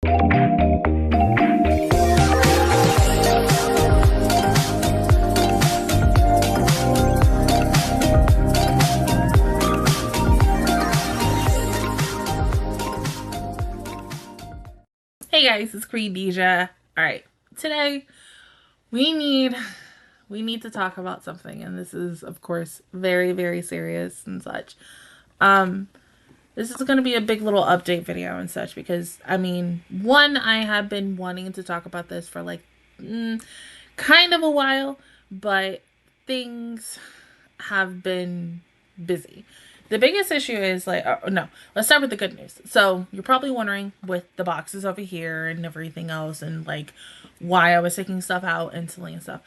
Hey guys, it's Queendija. Alright, today we need to talk about something, and this is of course very, very serious and such. This is going to be a big little update video and such because, I mean, one, I have been wanting to talk about this for like kind of a while, but things have been busy. The biggest issue is like, no, let's start with the good news. So you're probably wondering with the boxes over here and everything else and like why I was taking stuff out instantly and stuff.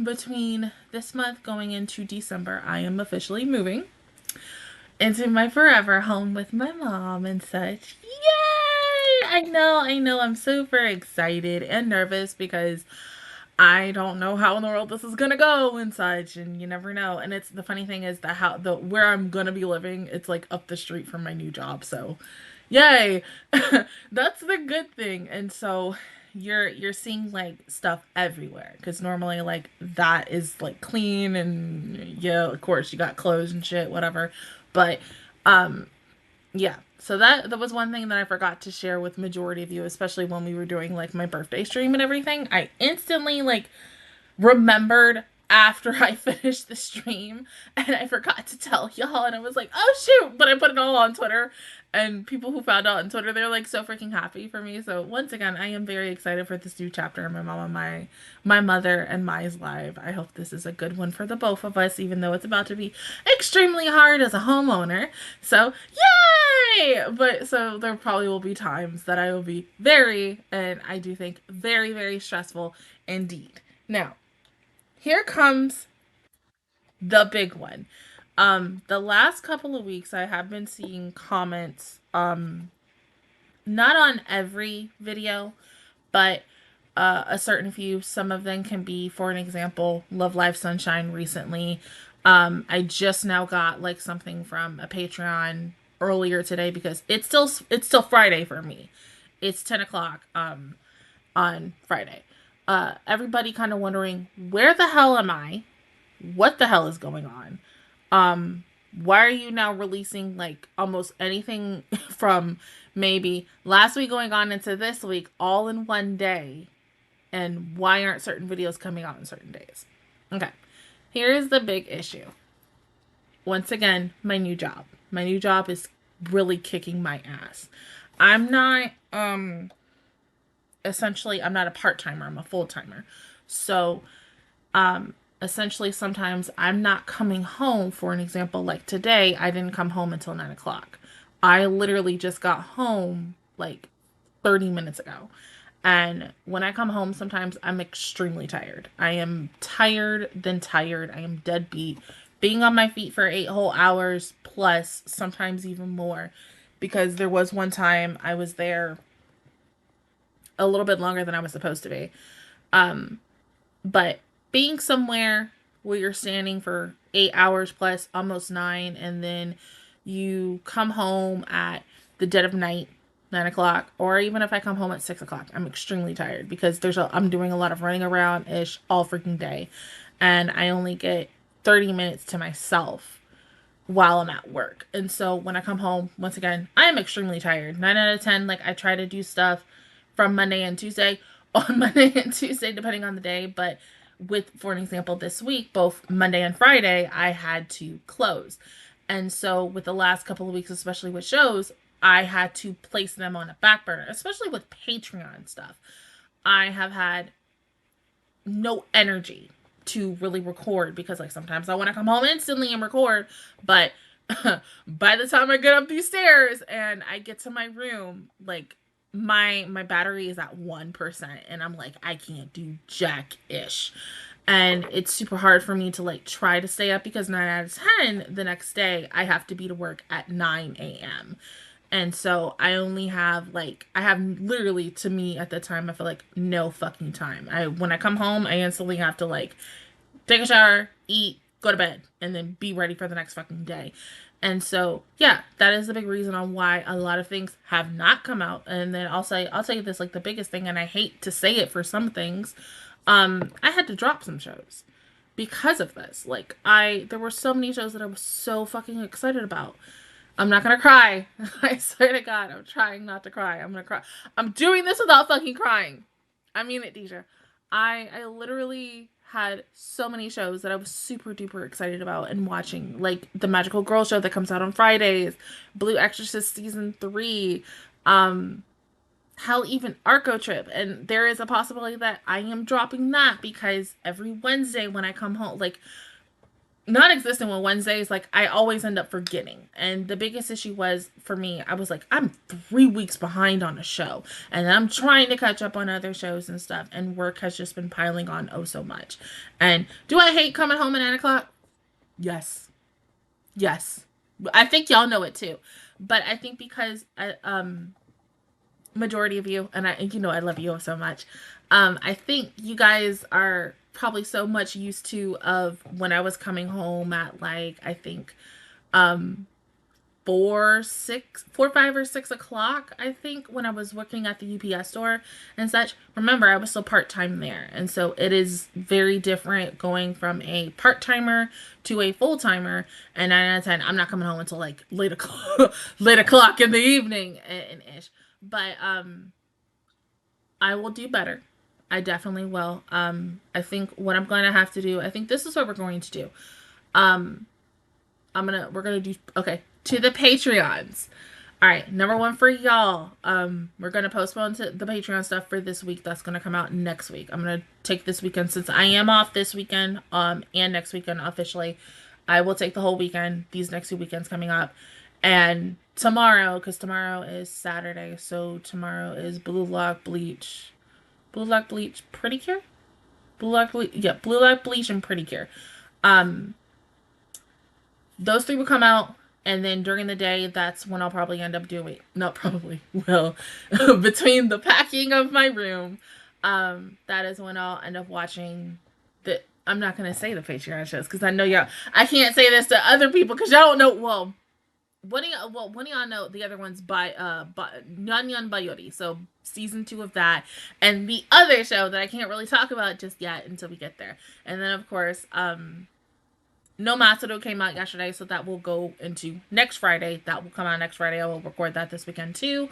Between this month going into December, I am officially moving into my forever home with my mom and such. Yay! I know, I'm super excited and nervous because I don't know how in the world this is gonna go and such, and you never know. And it's the funny thing is that where I'm gonna be living, it's like up the street from my new job, so yay. That's the good thing. And so you're seeing like stuff everywhere because normally like that is like clean and yeah, of course you got clothes and shit, whatever. But yeah, so that was one thing that I forgot to share with majority of you, especially when we were doing like my birthday stream and everything. I instantly like remembered after I finished the stream and I forgot to tell y'all, and I was like, oh shoot, but I put it all on Twitter, and people who found out on Twitter, they're like so freaking happy for me. So once again, I am very excited for this new chapter in my mama, my mother and my's life. I hope this is a good one for the both of us, even though it's about to be extremely hard as a homeowner. So yay! But so there probably will be times that I will be very, and I do think very, very stressful indeed. Now, here comes the big one. The last couple of weeks I have been seeing comments, not on every video, but a certain few. Some of them can be, for an example, Love Live Sunshine recently. I just now got like something from a Patreon earlier today because it's still Friday for me. It's 10 o'clock on Friday. Everybody kind of wondering, where the hell am I? What the hell is going on? Why are you now releasing like almost anything from maybe last week going on into this week all in one day? And why aren't certain videos coming out on certain days? Okay, here is the big issue. Once again, my new job. My new job is really kicking my ass. I'm not, essentially, I'm not a part-timer, I'm a full-timer. So, essentially, sometimes I'm not coming home. For an example, like today, I didn't come home until 9 o'clock. I literally just got home like 30 minutes ago. And when I come home, sometimes I'm extremely tired. I am tired than tired. I am dead beat. Being on my feet for 8 whole hours plus, sometimes even more. Because there was one time I was there a little bit longer than I was supposed to be. But being somewhere where you're standing for 8 hours plus, almost 9, and then you come home at the dead of night, 9 o'clock, or even if I come home at 6 o'clock, I'm extremely tired because I'm doing a lot of running around ish all freaking day, and I only get 30 minutes to myself while I'm at work. And so when I come home, once again, I am extremely tired. 9 out of 10, like I try to do stuff from Monday and Tuesday, on Monday and Tuesday, depending on the day, but for an example, this week, both Monday and Friday, I had to close. And so with the last couple of weeks, especially with shows, I had to place them on a back burner, especially with Patreon stuff. I have had no energy to really record because like sometimes I want to come home instantly and record, but by the time I get up these stairs and I get to my room, like my battery is at 1% and I'm like, I can't do jack-ish. And it's super hard for me to like try to stay up because 9 out of 10 the next day I have to be to work at 9 a.m. And so I only have I have literally, to me at the time, I feel like no fucking time. When I come home, I instantly have to like take a shower, eat, go to bed, and then be ready for the next fucking day. And so, yeah, that is the big reason on why a lot of things have not come out. And then I'll tell you this, like the biggest thing, and I hate to say it for some things, I had to drop some shows because of this. Like there were so many shows that I was so fucking excited about. I'm not gonna cry. I swear to God, I'm trying not to cry. I'm gonna cry. I'm doing this without fucking crying. I mean it, Deja. I literally had so many shows that I was super duper excited about and watching. Like the Magical Girl show that comes out on Fridays, Blue Exorcist season 3, hell, even Arco Trip. And there is a possibility that I am dropping that because every Wednesday when I come home, like, non-existent on Wednesdays, like I always end up forgetting. And the biggest issue was for me, I was like, I'm 3 weeks behind on a show and I'm trying to catch up on other shows and stuff, and work has just been piling on oh so much. And do I hate coming home at 9 o'clock? Yes. I think y'all know it too, but I think because majority of you, and I love you so much, I think you guys are probably so much used to of when I was coming home at like, I think 4, 5 or 6 o'clock, I think, when I was working at the UPS store and such. Remember, I was still part-time there, and so it is very different going from a part-timer to a full-timer. And 9 out of 10, I'm not coming home until like late o'clock in the evening and ish. But I will do better. I definitely will. I think what I'm going to have to do, I think this is what we're going to do. We're going to do, okay, to the Patreons. All right, number one for y'all. We're going to postpone to the Patreon stuff for this week. That's going to come out next week. I'm going to take this weekend, since I am off this weekend, and next weekend officially. I will take the whole weekend, these next 2 weekends coming up. And tomorrow, because tomorrow is Saturday, so tomorrow is Blue Lock Bleach, Pretty Cure? Blue Lock Bleach and Pretty Cure. Those 3 will come out, and then during the day, that's when I'll probably end up doing, not probably, well, between the packing of my room, that is when I'll end up watching I'm not going to say the Patreon shows, because I know y'all, I can't say this to other people, because y'all don't know, well, one of y'all know the other one's by Nyanyan Bayori, so season 2 of that, and the other show that I can't really talk about just yet until we get there. And then of course, No Matsuro came out yesterday, so that will go into next Friday. That will come out next Friday. I will record that this weekend too,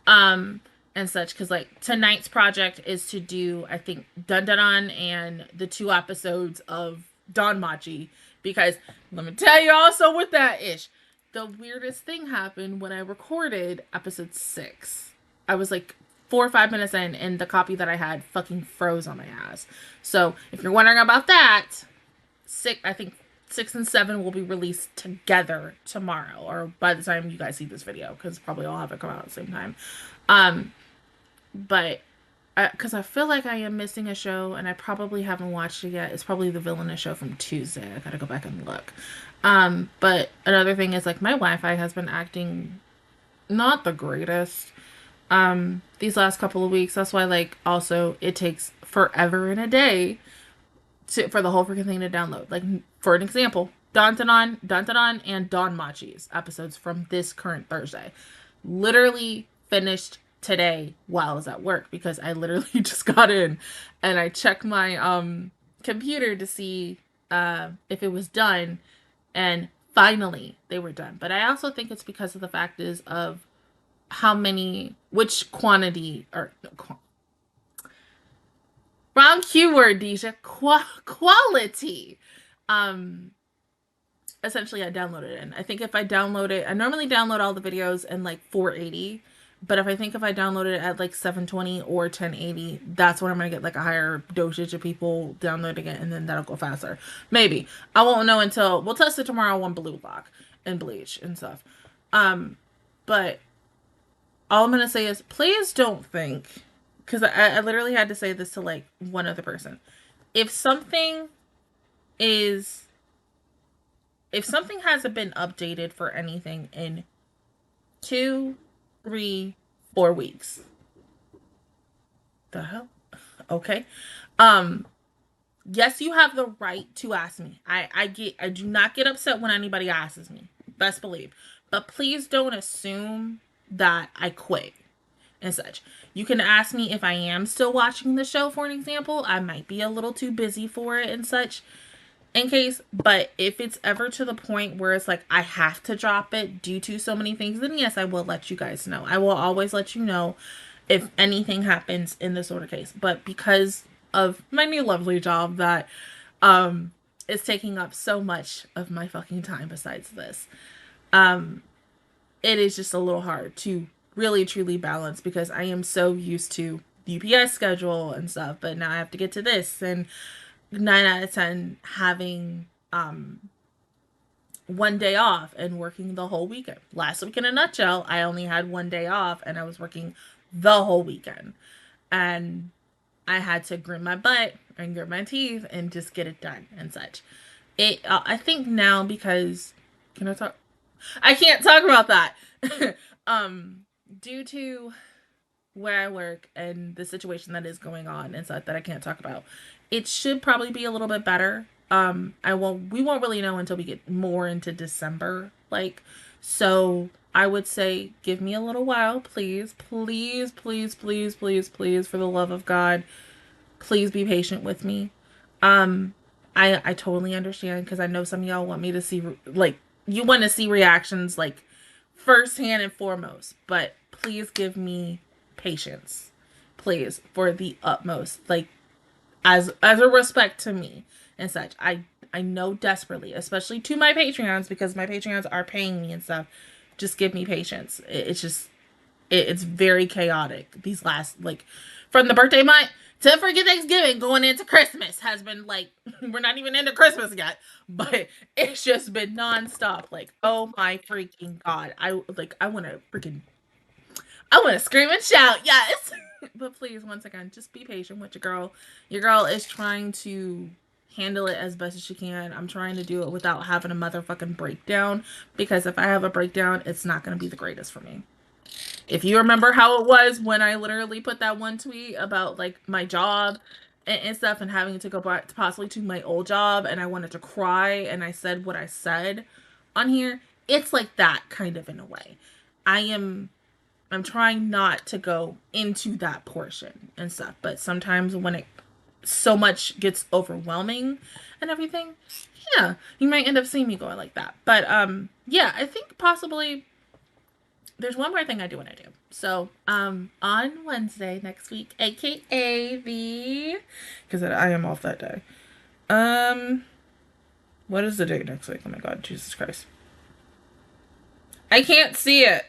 and such, because like tonight's project is to do, I think, Dandaran and the 2 episodes of Danmachi, because let me tell you also with that ish. The weirdest thing happened when I recorded episode 6. I was like 4 or 5 minutes in, and the copy that I had fucking froze on my ass. So if you're wondering about that, I think 6 and 7 will be released together tomorrow, or by the time you guys see this video, because probably all have it come out at the same time. But because I feel like I am missing a show, and I probably haven't watched it yet. It's probably the Villainous show from Tuesday. I gotta go back and look. But another thing is, like, my Wi-Fi has been acting not the greatest these last couple of weeks. That's why, like, also it takes forever and a day for the whole freaking thing to download. Like, for an example, Dantanon and Danmachi's episodes from this current Thursday literally finished today while I was at work, because I literally just got in and I checked my computer to see if it was done, and finally they were done. But I also think it's because of the fact is of which quantity, or wrong keyword, Deja, quality essentially I downloaded it in. I think if I download it, I normally download all the videos in like 480, but if I download it at like 720 or 1080, that's when I'm gonna get like a higher dosage of people downloading it, and then that'll go faster. Maybe. I won't know until, we'll test it tomorrow on Blue Lock and Bleach and stuff. But all I'm gonna say is, please don't think, because I literally had to say this to like one other person. If something hasn't been updated for anything in 2, 3, 4 weeks, the hell? Okay. Yes, you have the right to ask me. I do not get upset when anybody asks me. best believe. But please don't assume that I quit and such. You can ask me if I am still watching the show, for an example. I might be a little too busy for it and such in case, but if it's ever to the point where it's like I have to drop it due to so many things, then yes, I will let you guys know. I will always let you know if anything happens in this sort of case. But because of my new lovely job that is taking up so much of my fucking time besides this, it is just a little hard to really truly balance because I am so used to the UPS schedule and stuff, but now I have to get to this, and 9 out of 10 having one day off and working the whole weekend. Last week, in a nutshell, I only had one day off and I was working the whole weekend, and I had to grit my butt and grit my teeth and just get it done and such. I think now, because can I talk? I can't talk about that. Due to where I work and the situation that is going on and such that I can't talk about, it should probably be a little bit better. We won't really know until we get more into December. So I would say give me a little while, please, please, please, please, please, please, for the love of God, please be patient with me. I totally understand, because I know some of y'all want me to see, you want to see reactions, firsthand and foremost, but please give me patience, please, for the utmost, as a respect to me and such. I know desperately, especially to my Patreons, because my Patreons are paying me and stuff. Just give me patience. It's very chaotic. These last, from the birthday month to freaking Thanksgiving going into Christmas has been we're not even into Christmas yet, but it's just been nonstop. Oh my freaking God. I want to scream and shout. Yes. But please, once again, just be patient with your girl. Your girl is trying to handle it as best as she can. I'm trying to do it without having a motherfucking breakdown, because if I have a breakdown, it's not going to be the greatest for me. If you remember how it was when I literally put that one tweet about my job and stuff, and having to go back to possibly to my old job, and I wanted to cry and I said what I said on here, it's like that kind of in a way. I'm trying not to go into that portion and stuff, but sometimes when it so much gets overwhelming and everything, yeah, you might end up seeing me going like that. But yeah, I think possibly there's one more thing I do want to do. So on Wednesday next week, aka because I am off that day. What is the date next week? Oh my God, Jesus Christ, I can't see it.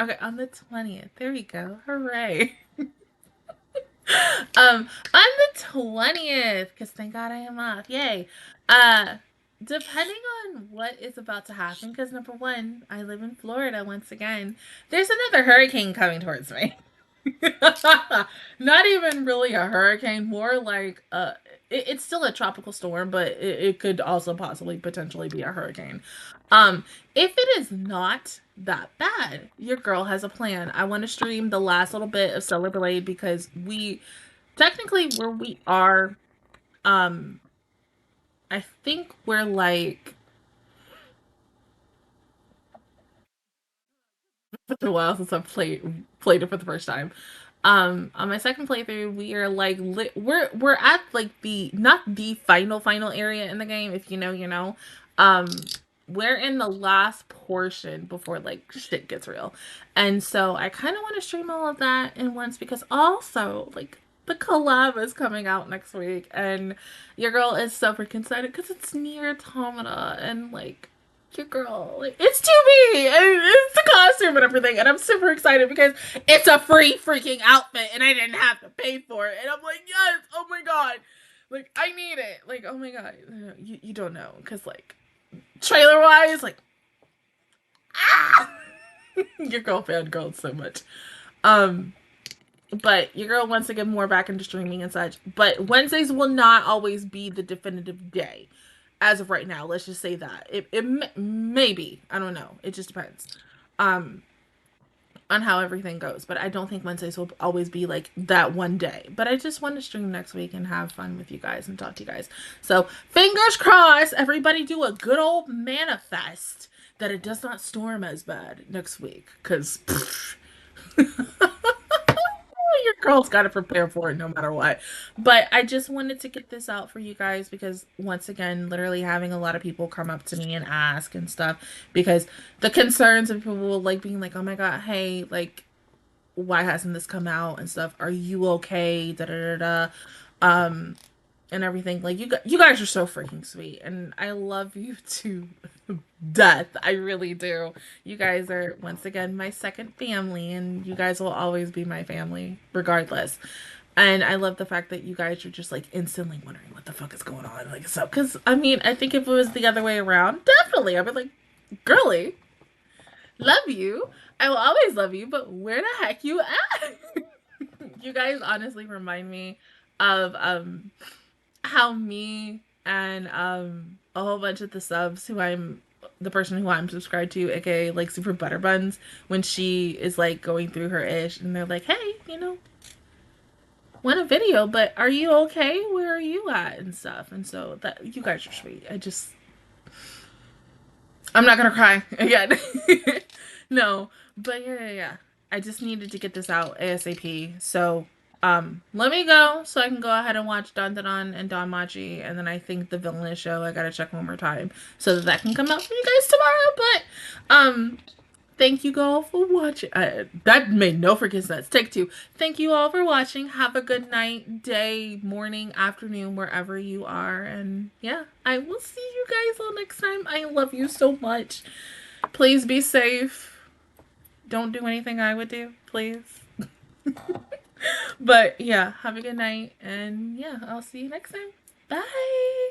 Okay, on the 20th. There we go. Hooray. On the 20th, because thank God I am off. Yay. Depending on what is about to happen, because number one, I live in Florida once again. There's another hurricane coming towards me. Not even really a hurricane, more like it's still a tropical storm, but it could also possibly potentially be a hurricane. If it is not that bad, your girl has a plan. I want to stream the last little bit of Stellar Blade, because we technically, where we are, I think we're it's a while since I've played it for the first time. On my second playthrough, we are we're at the, not the final area in the game. If you know, you know. We're in the last portion before shit gets real, and so I kind of want to stream all of that in once, because also the collab is coming out next week, and your girl is so freaking excited because it's Nier Automata, and your girl, it's 2B, and it's the costume and everything, and I'm super excited because it's a free freaking outfit and I didn't have to pay for it, and I'm yes, oh my God, I need it, oh my God. You don't know, because trailer wise, ah! Your girl fangirled so much. But your girl wants to get more back into streaming and such, but Wednesdays will not always be the definitive day. As of right now, let's just say that. It maybe. I don't know. It just depends. On how everything goes. But I don't think Wednesdays will always be that one day. But I just want to stream next week and have fun with you guys and talk to you guys. So, fingers crossed, everybody do a good old manifest that it does not storm as bad next week, because your girl's got to prepare for it no matter what. But I just wanted to get this out for you guys because, once again, literally having a lot of people come up to me and ask and stuff, because the concerns of people like being like, oh my god, hey, like, why hasn't this come out and stuff? Are you okay? Da da da da. And everything. Like, you guys are so freaking sweet, and I love you to death. I really do. You guys are, once again, my second family, and you guys will always be my family regardless. And I love the fact that you guys are just like instantly wondering what the fuck is going on, like, so, because I mean, I think if it was the other way around, definitely I'd be like, girly, love you, I will always love you, but where the heck you at? You guys honestly remind me of how me and a whole bunch of the subs who I'm the person who I'm subscribed to, aka like Super Butterbuns, when she is like going through her ish and they're like, hey, you know, want a video, but are you okay? Where are you at? And stuff. And so that, you guys are sweet. I'm not gonna cry again. No, but yeah. I just needed to get this out ASAP. So let me go so I can go ahead and watch Don Don and Don Machi, and then I think the Villainous Show I gotta check one more time so that can come out for you guys tomorrow. But thank you all for watching. That made no freaking sense. Take two. Thank you all for watching. Have a good night, day, morning, afternoon, wherever you are. And yeah, I will see you guys all next time. I love you so much. Please be safe. Don't do anything I would do, please. But yeah, have a good night. And yeah, I'll see you next time. Bye.